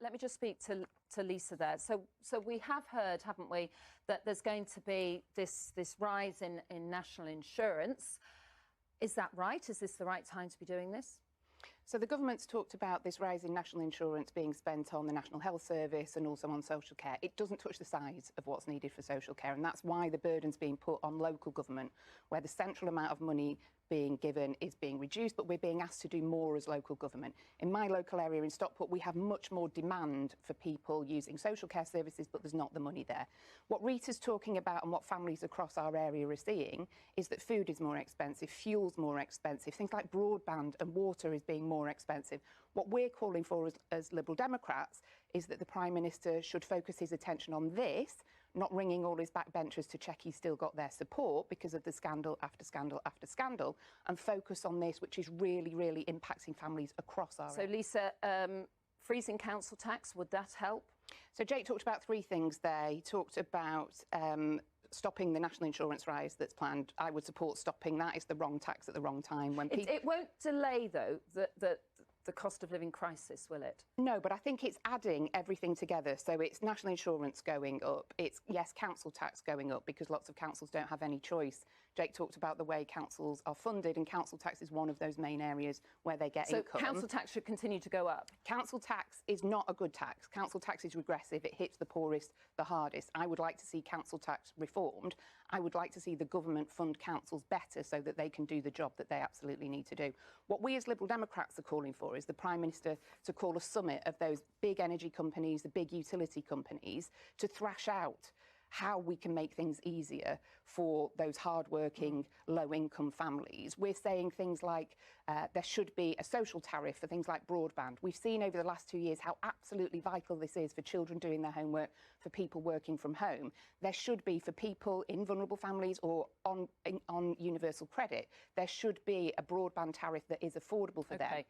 Let me just speak to Lisa there. So we have heard, haven't we, that there's going to be this rise in national insurance. Is that right? Is this the right time to be doing this? So the government's talked about this rise in national insurance being spent on the National Health Service and also on social care. It doesn't touch the size of what's needed for social care, and that's why the burden's being put on local government, where the central amount of money being given is being reduced, but we're being asked to do more as local government. In my local area in Stockport, we have much more demand for people using social care services, but there's not the money there. What Rita's talking about and what families across our area are seeing is that food is more expensive, fuel's more expensive, things like broadband and water is being more expensive. What we're calling for as Liberal Democrats is that the Prime Minister should focus his attention on this, not ringing all his backbenchers to check he's still got their support because of the scandal after scandal after scandal, and focus on this, which is really, really impacting families across our area. So, Lisa, freezing council tax, would that help? So Jake talked about three things there. He talked about stopping the national insurance rise that's planned. I would support stopping that. It's the wrong tax at the wrong time. When it won't delay, though, the cost of living crisis, will it? No, but I think it's adding everything together. So it's national insurance going up. It's, yes, council tax going up because lots of councils don't have any choice. Jake talked about the way councils are funded, and council tax is one of those main areas where they get income. So council tax should continue to go up? Council tax is not a good tax. Council tax is regressive. It hits the poorest the hardest. I would like to see council tax reformed. I would like to see the government fund councils better so that they can do the job that they absolutely need to do. What we as Liberal Democrats are calling for is the Prime Minister to call a summit of those big energy companies, the big utility companies, to thrash out how we can make things easier for those hard-working, low-income families. We're saying things like there should be a social tariff for things like broadband. We've seen over the last 2 years how absolutely vital this is for children doing their homework, for people working from home. There should be, for people in vulnerable families or on universal credit, there should be a broadband tariff that is affordable for them.